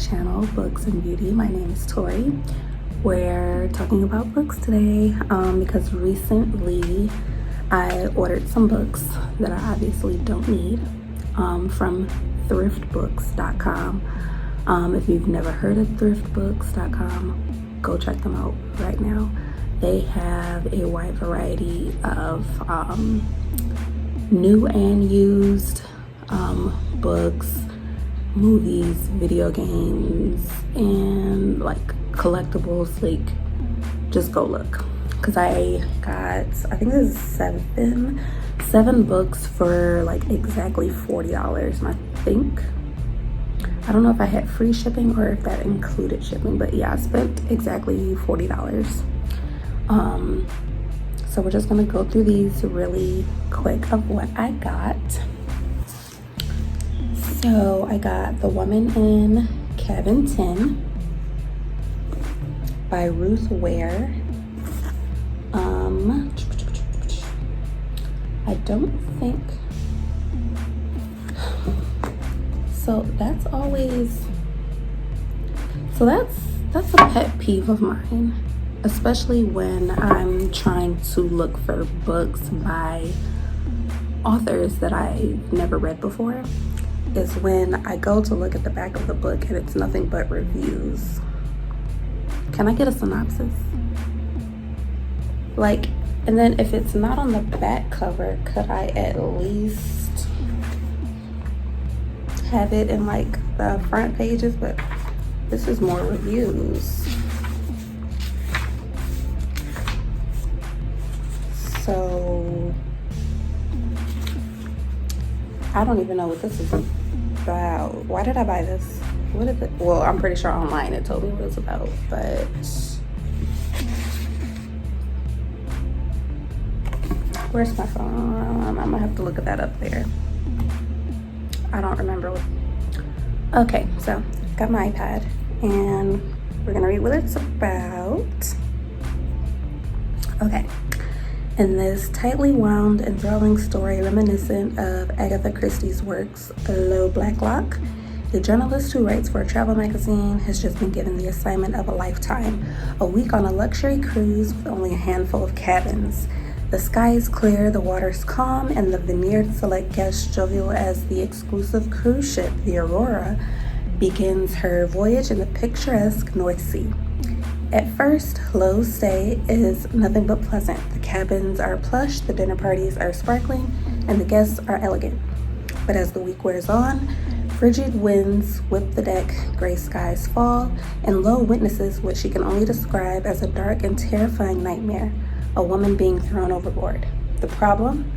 channel, Books and Beauty. My name is Tori. We're talking about books today because recently I ordered some books that I obviously don't need from ThriftBooks.com. If you've never heard of ThriftBooks.com, go check them out right now. They have a wide variety of new and used books, movies, video games, and like collectibles. Like, just go look, because I think this is seven books for like exactly $40. And I don't know if I had free shipping or if that included shipping, but yeah, I spent exactly $40. So we're just gonna go through these really quick of what I got. So I got The Woman in Cabin 10 by Ruth Ware. I don't think, so that's a pet peeve of mine, especially when I'm trying to look for books by authors that I've never read before, is when I go to look at the back of the book and it's nothing but reviews. Can I get a synopsis? Like, and then if it's not on the back cover, could I at least have it in like the front pages? But this is more reviews. So I don't even know what this is about. Why did I buy this? What is it? Well, I'm pretty sure online it told me what it was about, but where's my phone? I'm gonna have to look at that up there. I don't remember what. Okay, so got my iPad and we're gonna read what it's about. Okay. In this tightly wound, enthralling story reminiscent of Agatha Christie's works, Lo Blacklock, the journalist who writes for a travel magazine has just been given the assignment of a lifetime, a week on a luxury cruise with only a handful of cabins. The sky is clear, the water's calm, and the veneered select guest jovial as the exclusive cruise ship, the Aurora, begins her voyage in the picturesque North Sea. At first, Lo's stay is nothing but pleasant. The cabins are plush, the dinner parties are sparkling, and the guests are elegant. But as the week wears on, frigid winds whip the deck, gray skies fall, and Lo witnesses what she can only describe as a dark and terrifying nightmare, a woman being thrown overboard. The problem?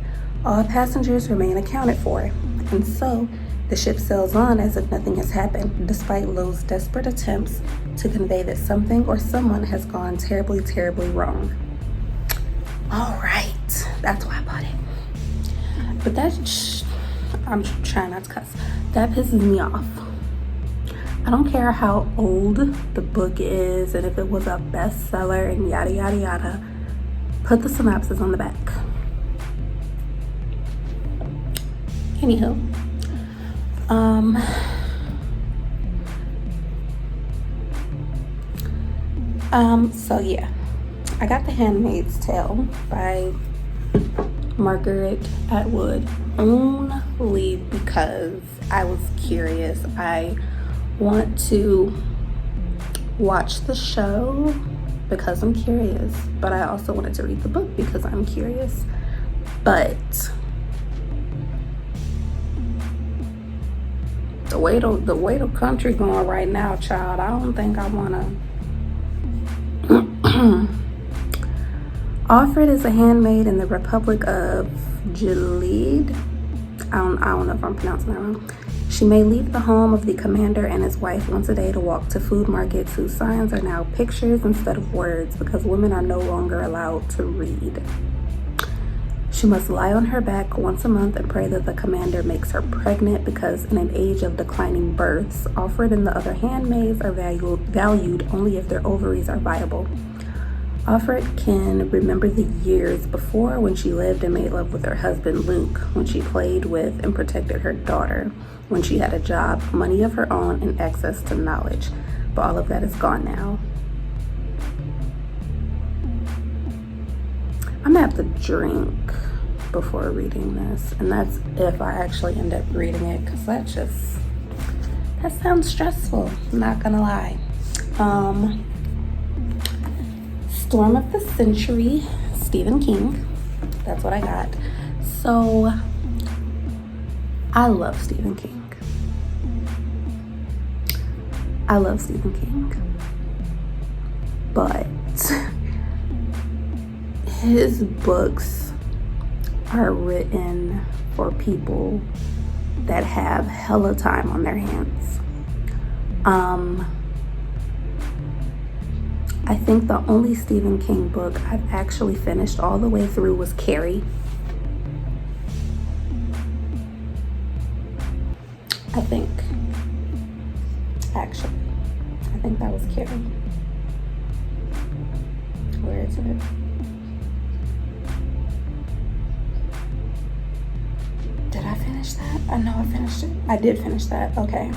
All passengers remain accounted for, and so the ship sails on as if nothing has happened, despite Lo's desperate attempts to convey that something or someone has gone terribly, terribly wrong. All right, that's why I bought it. But I'm trying not to cuss. That pisses me off. I don't care how old the book is and if it was a bestseller and yada, yada, yada. Put the synopsis on the back. Anywho. So yeah, I got The Handmaid's Tale by Margaret Atwood only because I was curious. I want to watch the show because I'm curious, but I also wanted to read the book because I'm curious. But the way the country going right now, child, I don't think I wanna. Alfred is a handmaid in the Republic of Gilead. I don't know if I'm pronouncing that wrong. She may leave the home of the commander and his wife once a day to walk to food markets whose signs are now pictures instead of words because women are no longer allowed to read. She must lie on her back once a month and pray that the commander makes her pregnant because in an age of declining births, Alfred and the other handmaids are valued only if their ovaries are viable. Alfred can remember the years before when she lived and made love with her husband Luke, when she played with and protected her daughter, when she had a job, money of her own, and access to knowledge. But all of that is gone now. I'm gonna have to drink before reading this, and that's if I actually end up reading it, because that sounds stressful, I'm not gonna lie. Storm of the Century, Stephen King. That's what I got. So I love Stephen King. But his books are written for people that have hella time on their hands. I think the only Stephen King book I've actually finished all the way through was Carrie. I think that was Carrie. Where is it? Did I finish that? I know I finished it. I did finish that. Okay.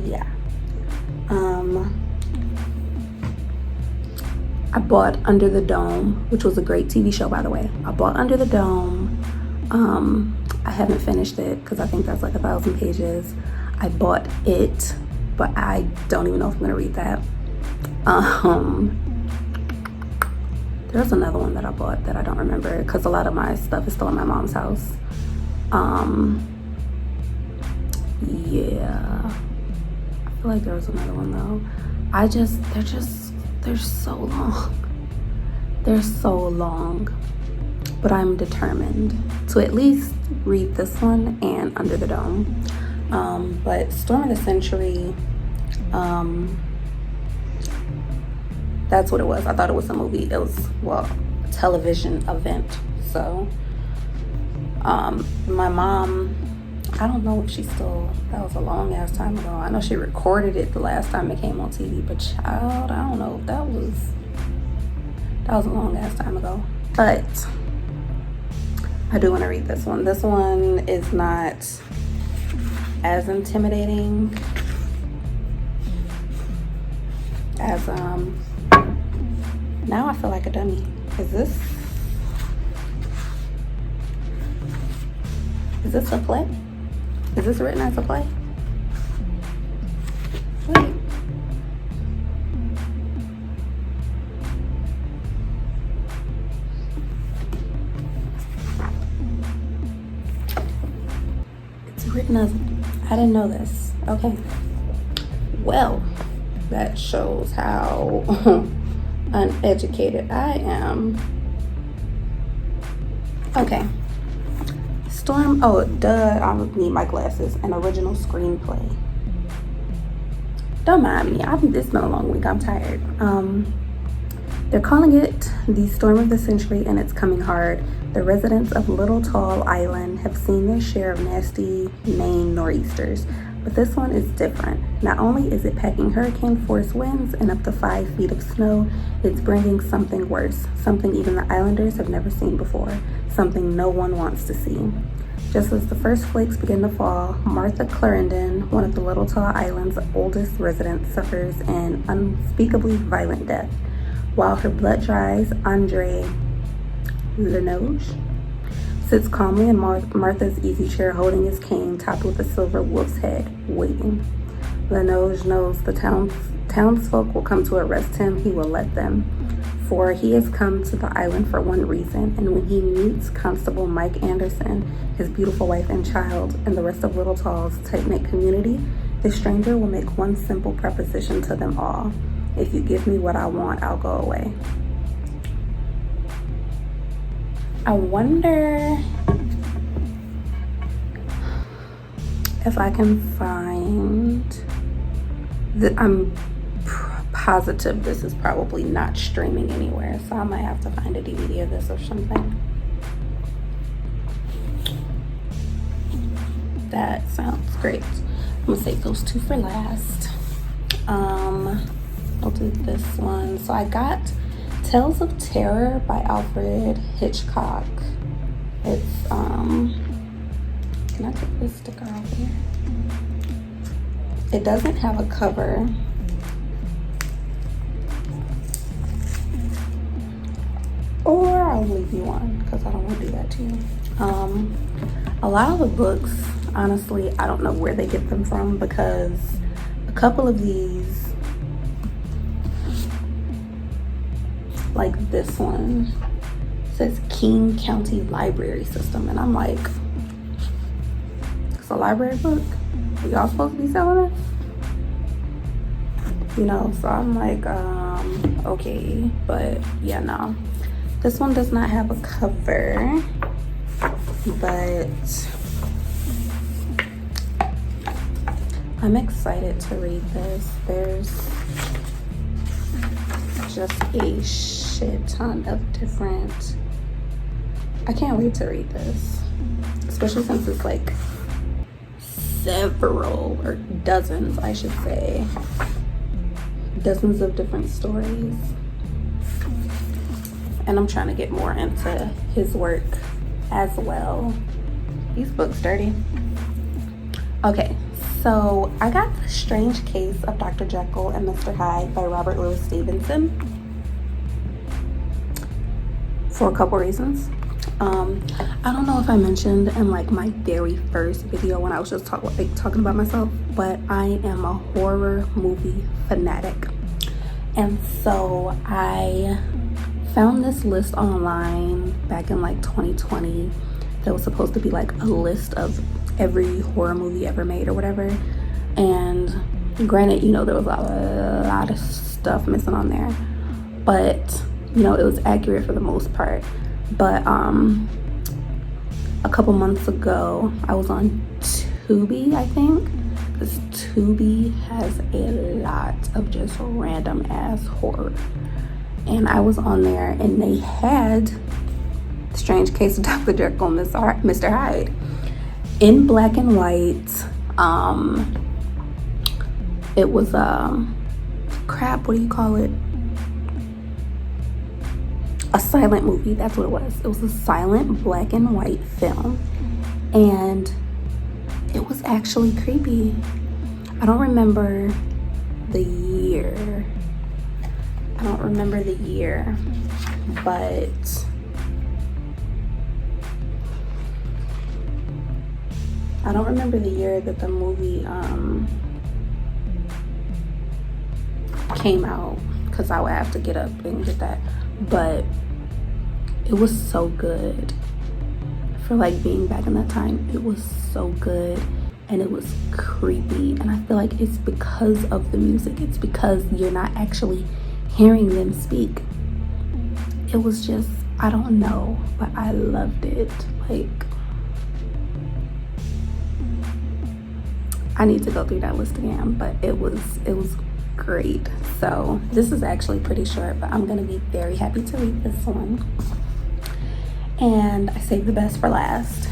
Yeah. I bought Under the Dome, which was a great TV show, by the way. I bought Under the Dome. I haven't finished it because I think that's like 1,000 pages. I bought it, but I don't even know if I'm gonna read that. There's another one that I bought that I don't remember because a lot of my stuff is still in my mom's house. Yeah, I feel like there was another one though. They're so long. They're so long, but I'm determined to at least read this one and Under the Dome. But Storm of the Century, that's what it was. I thought it was a movie. It was, well, a television event. So, my mom, I don't know if she still, that was a long ass time ago. I know she recorded it the last time it came on TV, but child, I don't know. That was a long ass time ago. But I do want to read this one. This one is not as intimidating as, now I feel like a dummy. Is this a play? Is this written as a play? Wait. It's written as, I didn't know this. Okay. Well, that shows how uneducated I am. Okay. Storm, oh duh, I need my glasses. An original screenplay. Don't mind me, it's been a long week, I'm tired. They're calling it the Storm of the Century, and it's coming hard. The residents of Little Tall Island have seen their share of nasty Maine nor'easters, but this one is different. Not only is it packing hurricane force winds and up to 5 feet of snow, it's bringing something worse, something even the islanders have never seen before, something no one wants to see. Just as the first flakes begin to fall, Martha Clarendon, one of the Little Tall Island's oldest residents, suffers an unspeakably violent death. While her blood dries, Andre Lenoge sits calmly in Martha's easy chair, holding his cane topped with a silver wolf's head, waiting. Lenoge knows the townsfolk will come to arrest him. He will let them, for he has come to the island for one reason, and when he meets Constable Mike Anderson, his beautiful wife and child, and the rest of Little Tall's tight-knit community, the stranger will make one simple proposition to them all. If you give me what I want, I'll go away. I wonder if I can find I'm positive this is probably not streaming anywhere, so I might have to find a DVD of this or something. That sounds great. I'm gonna save those two for last. I'll do this one. So I got Tales of Terror by Alfred Hitchcock. It's Can I take this sticker off here? It doesn't have a cover. Or I'll leave you one because I don't want to do that to you. A lot of the books, honestly, I don't know where they get them from, because a couple of these, like this one, says King County Library System, and I'm like, it's a library book? Are y'all supposed to be selling it? You know, so I'm like, okay, but yeah, no. This one does not have a cover, but I'm excited to read this. There's just a shit ton of different, I can't wait to read this, especially since it's like several, or dozens, I should say, dozens of different stories. And I'm trying to get more into his work as well. These books dirty. Okay, so I got The Strange Case of Dr. Jekyll and Mr. Hyde by Robert Louis Stevenson for a couple reasons. I don't know if I mentioned in like my very first video when I was just talking about myself, but I am a horror movie fanatic. And so I found this list online back in like 2020 that was supposed to be like a list of every horror movie ever made or whatever. And granted, you know, there was a lot of stuff missing on there, but you know, it was accurate for the most part. But a couple months ago, I was on Tubi, I think, because Tubi has a lot of just random ass horror. And I was on there, and they had The Strange Case of Dr. Jekyll and Mr. Hyde in black and white. It was crap, what do you call it? A silent movie, that's what it was. It was a silent black and white film, and it was actually creepy. I don't remember the year. But I don't remember the year that the movie came out, because I would have to get up and get that. But it was so good for like being back in that time. It was so good, and it was creepy, and I feel like it's because of the music. It's because you're not actually hearing them speak. It was just, I don't know, but I loved it. Like, I need to go through that list again, but it was great. So this is actually pretty short, but I'm gonna be very happy to read this one. And I saved the best for last.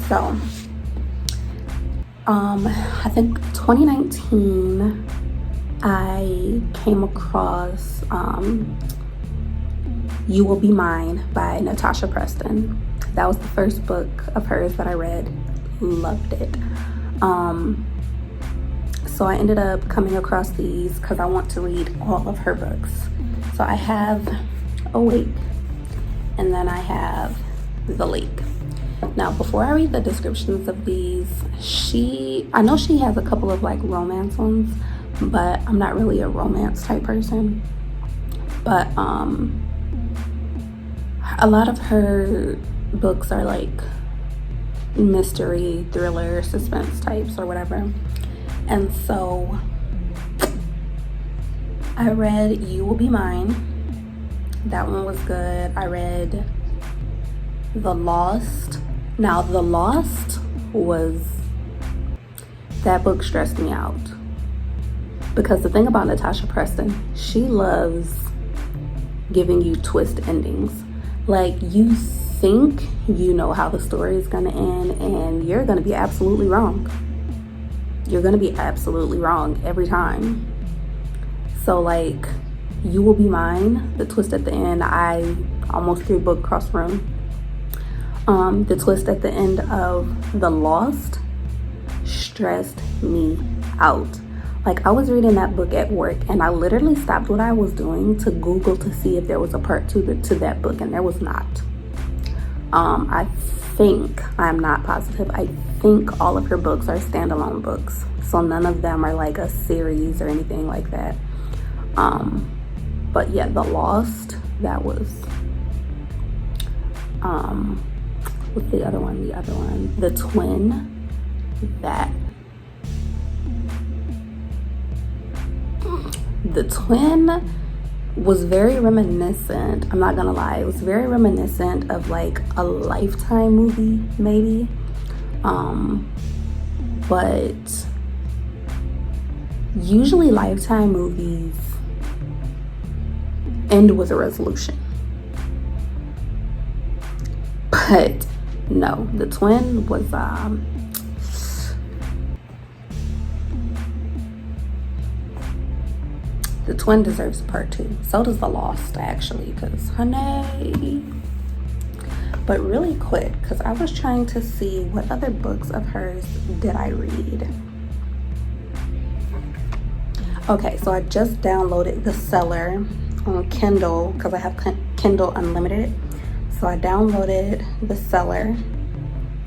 So I think 2019 I came across You Will Be Mine by Natasha Preston. That was the first book of hers that I read. Loved it. So I ended up coming across these because I want to read all of her books. So I have Awake, and then I have The Lake. Now, before I read the descriptions of these, I know she has a couple of like romance ones, but I'm not really a romance type person. But a lot of her books are like mystery, thriller, suspense types or whatever. And so I read You Will Be Mine. That one was good. I read The Lost. Now, The Lost that book stressed me out. Because the thing about Natasha Preston, she loves giving you twist endings. Like, you think you know how the story is gonna end, and you're gonna be absolutely wrong. You're gonna be absolutely wrong every time. So like, You Will Be Mine, the twist at the end, I almost threw a book across the room. The twist at the end of The Lost stressed me out. Like, I was reading that book at work and I literally stopped what I was doing to Google to see if there was a part 2 to that book, and there was not. I think, I'm not positive, I think all of her books are standalone books. So none of them are like a series or anything like that. But yeah, The Lost, that was, what's the other one? The Twin, that. The Twin was very reminiscent, I'm not gonna lie, it was very reminiscent of like a Lifetime movie, maybe. But usually Lifetime movies end with a resolution. But no, The Twin was The Twin deserves a part 2. So does The Lost, actually, because honey. But really quick, because I was trying to see what other books of hers did I read. Okay, so I just downloaded The Cellar on Kindle because I have Kindle Unlimited. So I downloaded The Cellar,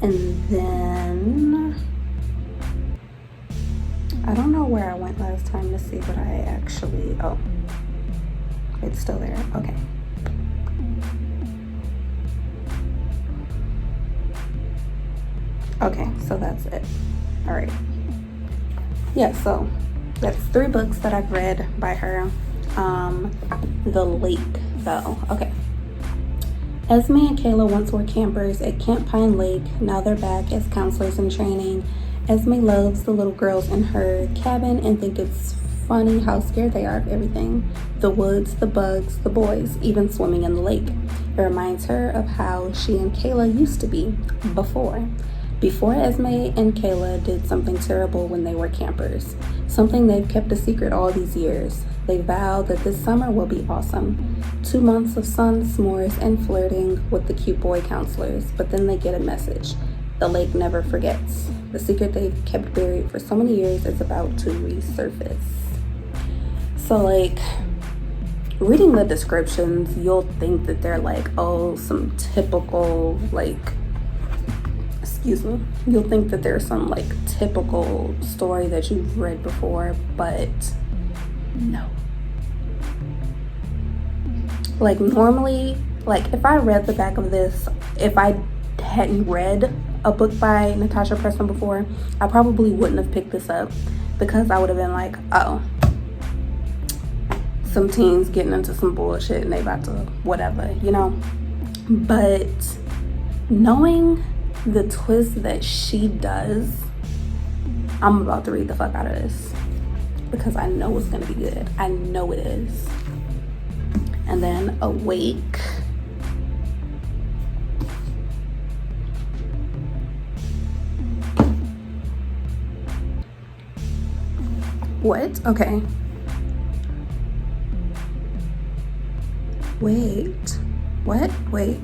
and then I don't know where I went last time to see what I actually, oh, it's still there, okay. Okay, so that's it. All right. Yeah, so that's 3 books that I've read by her. The Lake, though, okay. Esme and Kayla once were campers at Camp Pine Lake. Now they're back as counselors in training. Esme loves the little girls in her cabin and think it's funny how scared they are of everything. The woods, the bugs, the boys, even swimming in the lake. It reminds her of how she and Kayla used to be before Esme and Kayla did something terrible when they were campers. Something they've kept a secret all these years. They vow that this summer will be awesome. 2 months of sun, s'mores, and flirting with the cute boy counselors, but then they get a message. The lake never forgets. The secret they've kept buried for so many years is about to resurface. So, like, reading the descriptions, you'll think that they're like, oh, some typical, like, you'll think that there's some, like, typical story that you've read before, but no. Like, normally, like, if I read the back of this, if I hadn't read a book by Natasha Preston before, I probably wouldn't have picked this up, because I would have been like, oh, some teens getting into some bullshit and they about to whatever, you know. But knowing the twist that she does, I'm about to read the fuck out of this, because I know it's gonna be good. I know it is. And then Awake. What? Okay. Wait. What? Wait.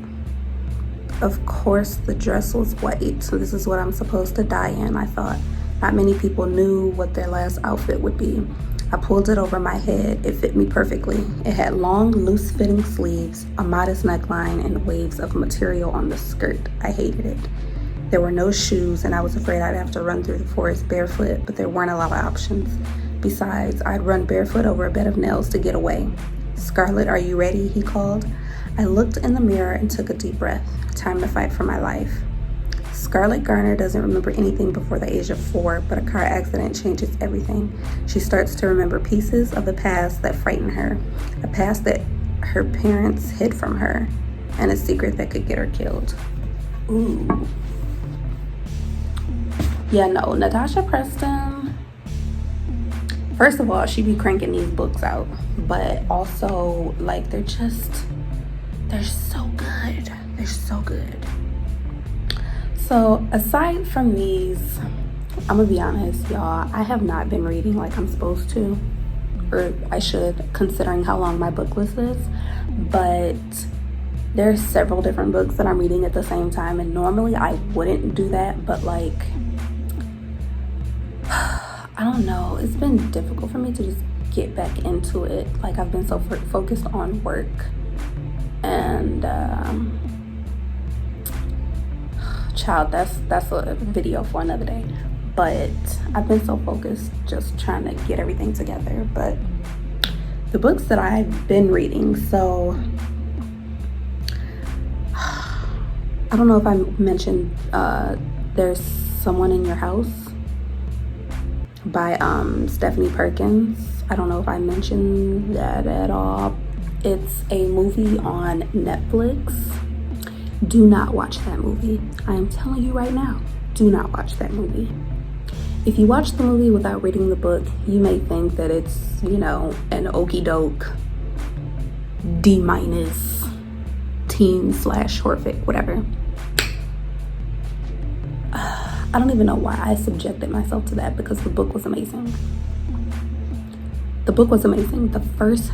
Of course the dress was white, so this is what I'm supposed to die in. I thought not many people knew what their last outfit would be. I pulled it over my head. It fit me perfectly. It had long, loose-fitting sleeves, a modest neckline, and waves of material on the skirt. I hated it. There were no shoes, and I was afraid I'd have to run through the forest barefoot, but there weren't a lot of options. Besides, I'd run barefoot over a bed of nails to get away. "Scarlett, are you ready?" he called. I looked in the mirror and took a deep breath. Time to fight for my life. Scarlett Garner doesn't remember anything before the age of 4, but a car accident changes everything. She starts to remember pieces of the past that frighten her, a past that her parents hid from her, and a secret that could get her killed. Ooh. Yeah, no, Natasha Preston, first of all, she be cranking these books out, but also, like, they're so good. They're so good. So aside from these, I'm gonna be honest, y'all, I have not been reading like I'm supposed to, or I should, considering how long my book list is. But There's several different books that I'm reading at the same time, and normally I wouldn't do that, but like, I don't know, it's been difficult for me to just get back into it. Like, I've been so focused on work, and child, that's a video for another day. But I've been so focused just trying to get everything together. But the books that I've been reading, so I don't know if I mentioned There's Someone in Your House by Stephanie Perkins. I don't know if I mentioned that at all. It's a movie on Netflix. Do not watch that movie. I am telling you right now, do not watch that movie. If you watch the movie without reading the book, you may think that it's, you know, an okie doke D- teen/horrific, whatever. I don't even know why I subjected myself to that, because the book was amazing. The book was amazing. The first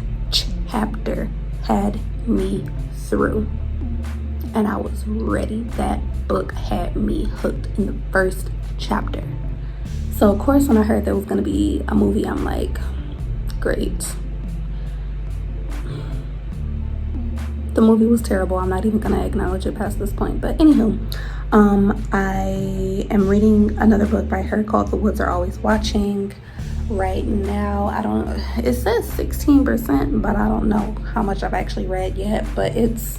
chapter had me through, and I was ready. That book had me hooked in the first chapter. So of course, when I heard there was going to be a movie, I'm like, great. The movie was terrible. I'm not even going to acknowledge it past this point. But anywho, I am reading another book by her called The Woods Are Always Watching. Right now, it says 16%, but I don't know how much I've actually read yet. But it's,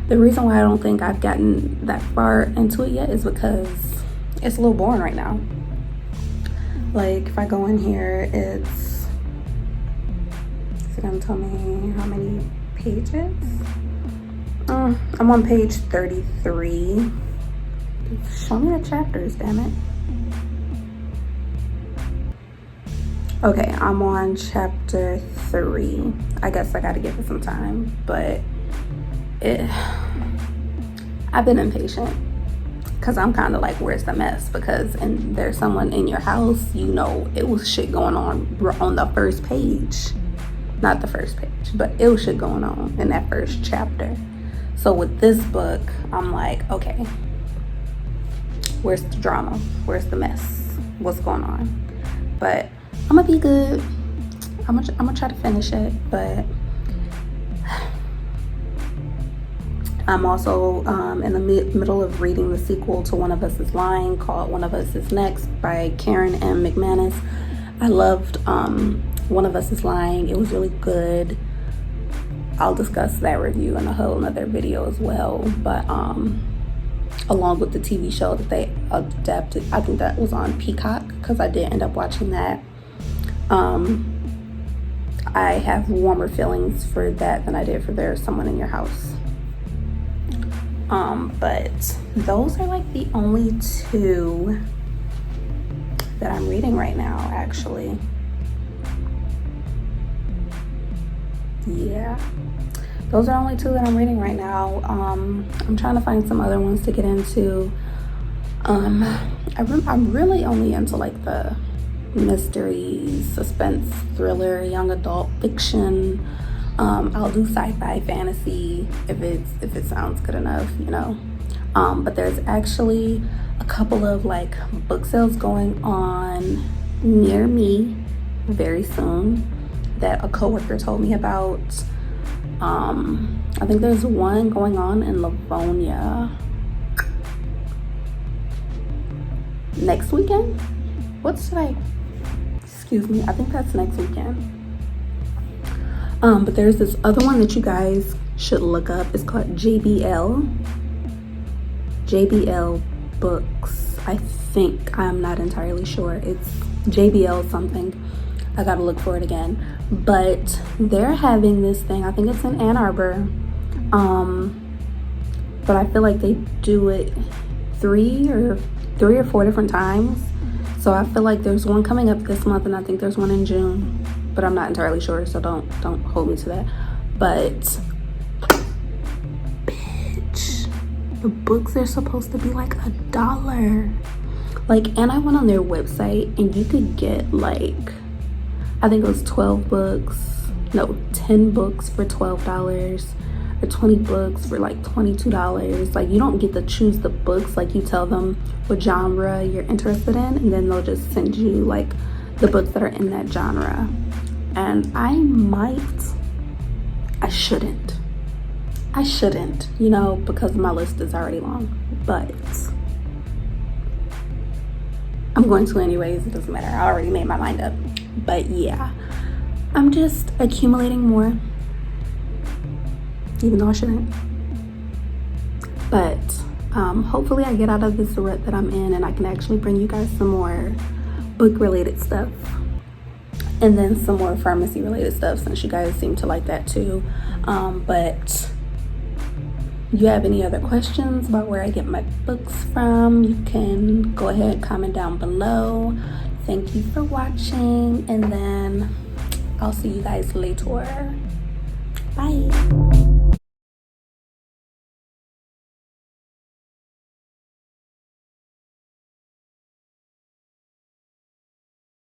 the reason why I don't think I've gotten that far into it yet is because it's a little boring right now. Like, if I go in here, it's gonna tell me how many pages. I'm on page 33. Show me the chapters, damn it. Okay, I'm on chapter 3. I guess I gotta give it some time, but I've been impatient, because I'm kind of like, where's the mess? Because There's Someone in Your House, you know, it was shit going on the first page. Not the first page, but it was shit going on in that first chapter. So with this book, I'm like, okay, where's the drama? Where's the mess? What's going on? But I'm gonna be good. I'm gonna try to finish it, but I'm also in the middle of reading the sequel to One of Us is Lying, called One of Us is Next by Karen M. McManus. I loved One of Us is Lying. It was really good. I'll discuss that review in a whole nother video as well. But along with the TV show that they adapted, I think that was on Peacock, because I did end up watching that. I have warmer feelings for that than I did for There's Someone in Your House. But those are like the only two that I'm reading right now, actually. Yeah, those are only two that I'm reading right now. I'm trying to find some other ones to get into. I'm really only into like the mystery, suspense, thriller, young adult fiction. I'll do sci-fi, fantasy if it sounds good enough, you know. But there's actually a couple of like book sales going on near me very soon that a coworker told me about. I think there's one going on in Livonia next weekend. What's today? Excuse me, I think that's next weekend. But there's this other one that you guys should look up. It's called JBL Books. I think, I'm not entirely sure. It's JBL something. I gotta look for it again. But they're having this thing, I think it's in Ann Arbor. But I feel like they do it three or 4 different times. So I feel like there's one coming up this month, and I think there's one in June, but I'm not entirely sure, so don't hold me to that. But bitch, the books are supposed to be like $1. Like, and I went on their website and you could get like, I think it was 10 books for $12. or 20 books for like $22. Like, you don't get to choose the books. Like, you tell them what genre you're interested in, and then they'll just send you like the books that are in that genre. And I shouldn't, you know, because my list is already long, but I'm going to anyways. It doesn't matter. I already made my mind up. But yeah, I'm just accumulating more, even though I shouldn't. But hopefully I get out of this rut that I'm in, and I can actually bring you guys some more book related stuff, and then some more pharmacy related stuff, since you guys seem to like that too. But if you have any other questions about where I get my books from, you can go ahead, comment down below. Thank you for watching, and then I'll see you guys later. Bye.